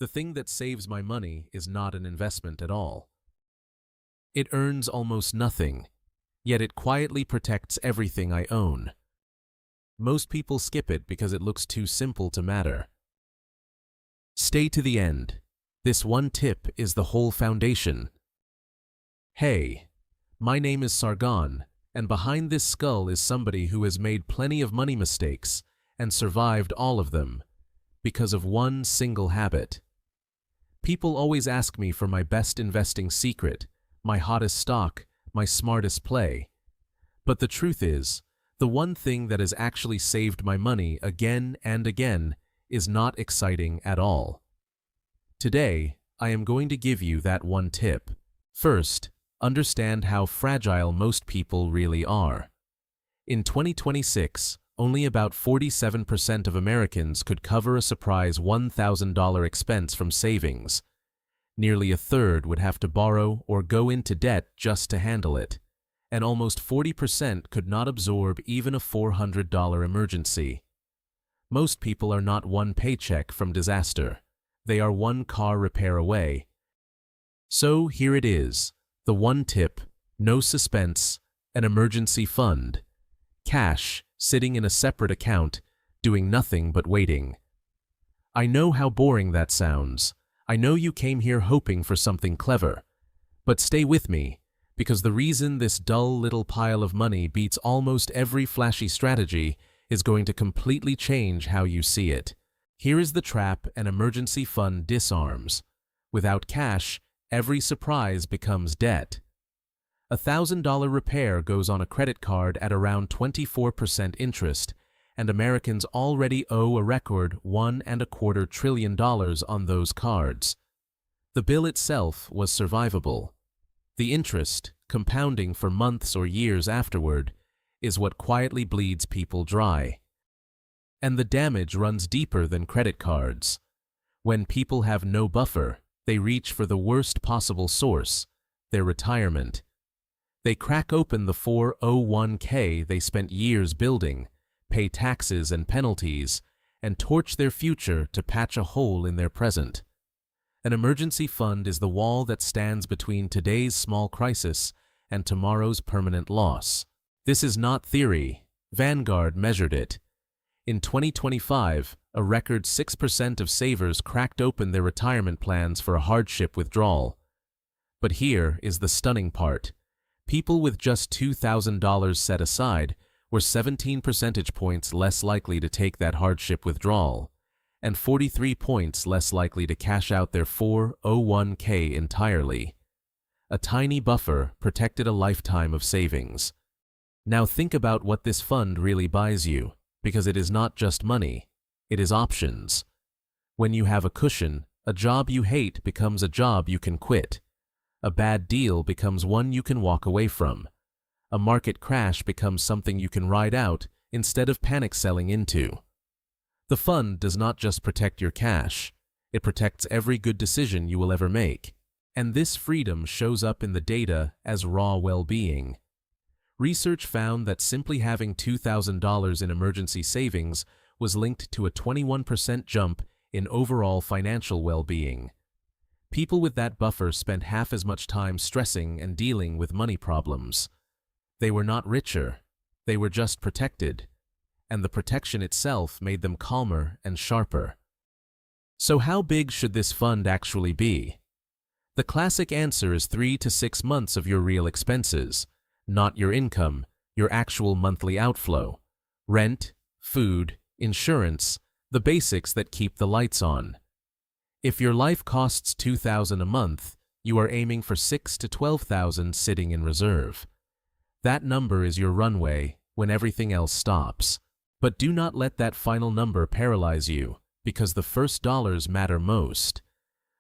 The thing that saves my money is not an investment at all. It earns almost nothing, yet it quietly protects everything I own. Most people skip it because it looks too simple to matter. Stay to the end. This one tip is the whole foundation. Hey, my name is Sargon, and behind this skull is somebody who has made plenty of money mistakes and survived all of them because of one single habit. People always ask me for my best investing secret, my hottest stock, my smartest play. But the truth is, the one thing that has actually saved my money again and again is not exciting at all. Today, I am going to give you that one tip. First, understand how fragile most people really are. In 2026, only about 47% of Americans could cover a surprise $1,000 expense from savings. Nearly a third would have to borrow or go into debt just to handle it, and almost 40% could not absorb even a $400 emergency. Most people are not one paycheck from disaster. They are one car repair away. So here it is, the one tip, no suspense, an emergency fund. Cash, sitting in a separate account, doing nothing but waiting. I know how boring that sounds. I know you came here hoping for something clever. But stay with me, because the reason this dull little pile of money beats almost every flashy strategy is going to completely change how you see it. Here is the trap an emergency fund disarms. Without cash, every surprise becomes debt. A $1,000 repair goes on a credit card at around 24% interest, and Americans already owe a record $1.25 trillion on those cards. The bill itself was survivable. The interest, compounding for months or years afterward, is what quietly bleeds people dry. And the damage runs deeper than credit cards. When people have no buffer, they reach for the worst possible source, their retirement. They crack open the 401k they spent years building, pay taxes and penalties, and torch their future to patch a hole in their present. An emergency fund is the wall that stands between today's small crisis and tomorrow's permanent loss. This is not theory. Vanguard measured it. In 2025, a record 6% of savers cracked open their retirement plans for a hardship withdrawal. But here is the stunning part. People with just $2,000 set aside were 17 percentage points less likely to take that hardship withdrawal, and 43 points less likely to cash out their 401k entirely. A tiny buffer protected a lifetime of savings. Now think about what this fund really buys you, because it is not just money, it is options. When you have a cushion, a job you hate becomes a job you can quit. A bad deal becomes one you can walk away from. A market crash becomes something you can ride out instead of panic selling into. The fund does not just protect your cash, it protects every good decision you will ever make. And this freedom shows up in the data as raw well-being. Research found that simply having $2,000 in emergency savings was linked to a 21% jump in overall financial well-being. People with that buffer spent half as much time stressing and dealing with money problems. They were not richer, they were just protected, and the protection itself made them calmer and sharper. So how big should this fund actually be? The classic answer is 3 to 6 months of your real expenses, not your income, your actual monthly outflow. Rent, food, insurance, the basics that keep the lights on. If your life costs $2,000 a month, you are aiming for $6,000 to $12,000 sitting in reserve. That number is your runway when everything else stops. But do not let that final number paralyze you, because the first dollars matter most.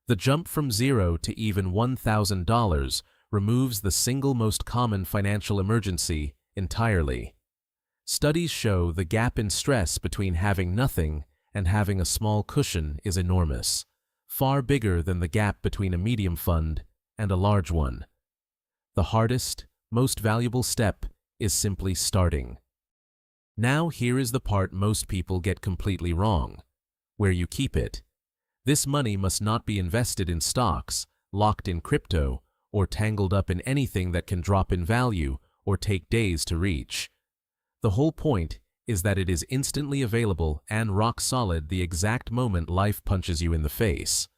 The jump from $0 to even $1,000 removes the single most common financial emergency entirely. Studies show the gap in stress between having nothing and having a small cushion is enormous, far bigger than the gap between a medium fund and a large one. The hardest, most valuable step is simply starting. Now here is the part most people get completely wrong: where you keep it. This money must not be invested in stocks, locked in crypto, or tangled up in anything that can drop in value or take days to reach. The whole point is that it is instantly available and rock solid the exact moment life punches you in the face.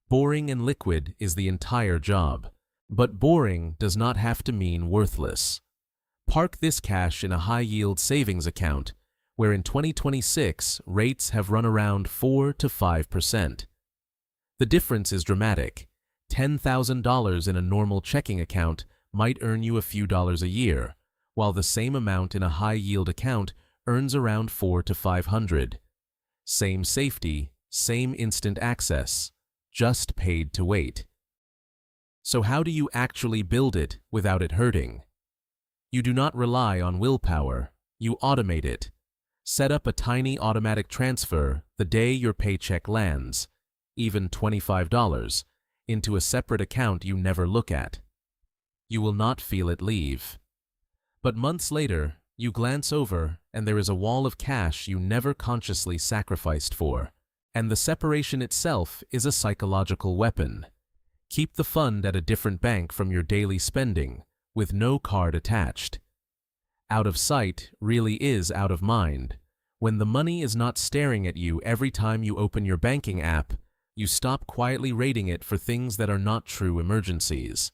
Boring and liquid is the entire job. But boring does not have to mean worthless. Park this cash in a high-yield savings account, where in 2026 rates have run around 4 to 5%. The difference is dramatic. $10,000 in a normal checking account might earn you a few dollars a year, while the same amount in a high-yield account earns around 4 to 500. Same safety, same instant access, just paid to wait. So how do you actually build it without it hurting? You do not rely on willpower, you automate it. Set up a tiny automatic transfer the day your paycheck lands, even $25, into a separate account you never look at. You will not feel it leave. But months later, you glance over and there is a wall of cash you never consciously sacrificed for. And the separation itself is a psychological weapon. Keep the fund at a different bank from your daily spending, with no card attached. Out of sight really is out of mind. When the money is not staring at you every time you open your banking app, you stop quietly rating it for things that are not true emergencies.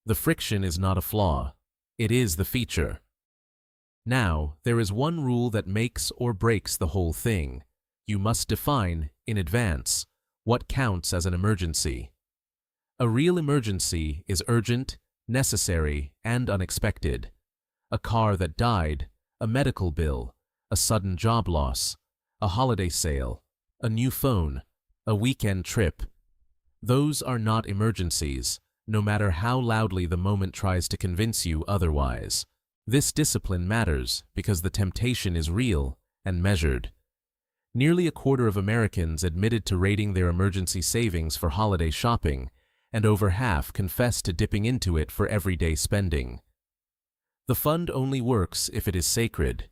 The friction is not a flaw. It is the feature. Now, there is one rule that makes or breaks the whole thing. You must define, in advance, what counts as an emergency. A real emergency is urgent, necessary, and unexpected. A car that died, a medical bill, a sudden job loss, a holiday sale, a new phone, a weekend trip. Those are not emergencies, no matter how loudly the moment tries to convince you otherwise. This discipline matters because the temptation is real and measured. Nearly a quarter of Americans admitted to rating their emergency savings for holiday shopping, and over half confessed to dipping into it for everyday spending. The fund only works if it is sacred.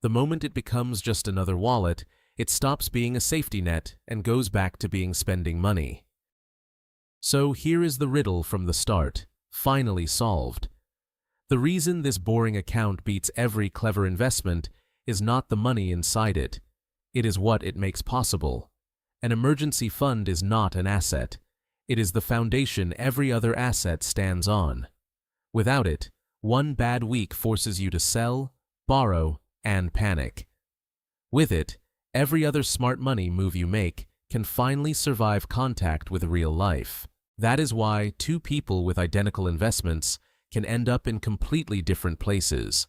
The moment it becomes just another wallet, it stops being a safety net and goes back to being spending money. So here is the riddle from the start, finally solved. The reason this boring account beats every clever investment is not the money inside it. It is what it makes possible. An emergency fund is not an asset. It is the foundation every other asset stands on. Without it, one bad week forces you to sell, borrow, and panic. With it, every other smart money move you make can finally survive contact with real life. That is why two people with identical investments can end up in completely different places.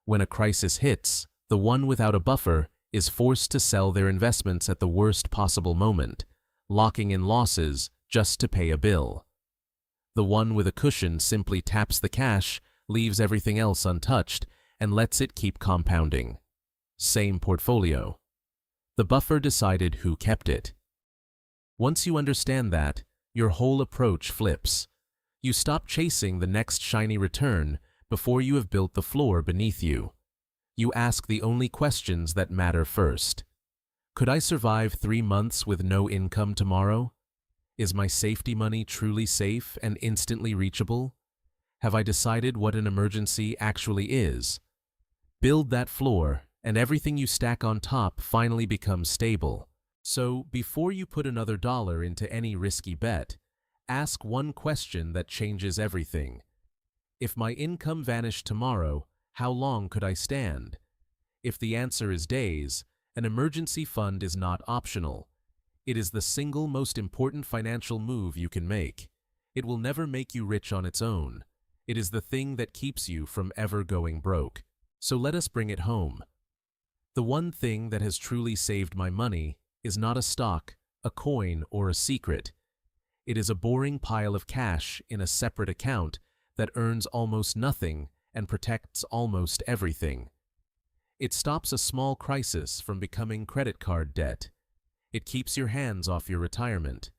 When a crisis hits, the one without a buffer is forced to sell their investments at the worst possible moment, locking in losses just to pay a bill. The one with a cushion simply taps the cash, leaves everything else untouched, and lets it keep compounding. Same portfolio. The buffer decided who kept it. Once you understand that, your whole approach flips. You stop chasing the next shiny return before you have built the floor beneath you. You ask the only questions that matter first. Could I survive 3 months with no income tomorrow? Is my safety money truly safe and instantly reachable? Have I decided what an emergency actually is? Build that floor, and everything you stack on top finally becomes stable. So, before you put another dollar into any risky bet, ask one question that changes everything. If my income vanished tomorrow, how long could I stand? If the answer is days, an emergency fund is not optional. It is the single most important financial move you can make. It will never make you rich on its own. It is the thing that keeps you from ever going broke. So let us bring it home. The one thing that has truly saved my money is not a stock, a coin, or a secret. It is a boring pile of cash in a separate account that earns almost nothing and protects almost everything. It stops a small crisis from becoming credit card debt. It keeps your hands off your retirement.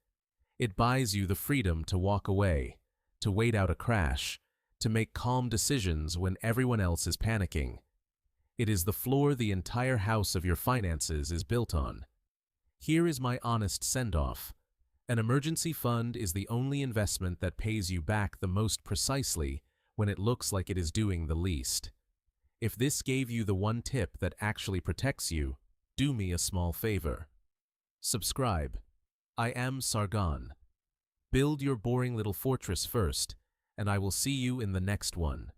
It buys you the freedom to walk away, to wait out a crash, to make calm decisions when everyone else is panicking. It is the floor the entire house of your finances is built on. Here is my honest send-off. An emergency fund is the only investment that pays you back the most precisely when it looks like it is doing the least. If this gave you the one tip that actually protects you, do me a small favor. Subscribe. I am Sargon. Build your boring little fortress first, and I will see you in the next one.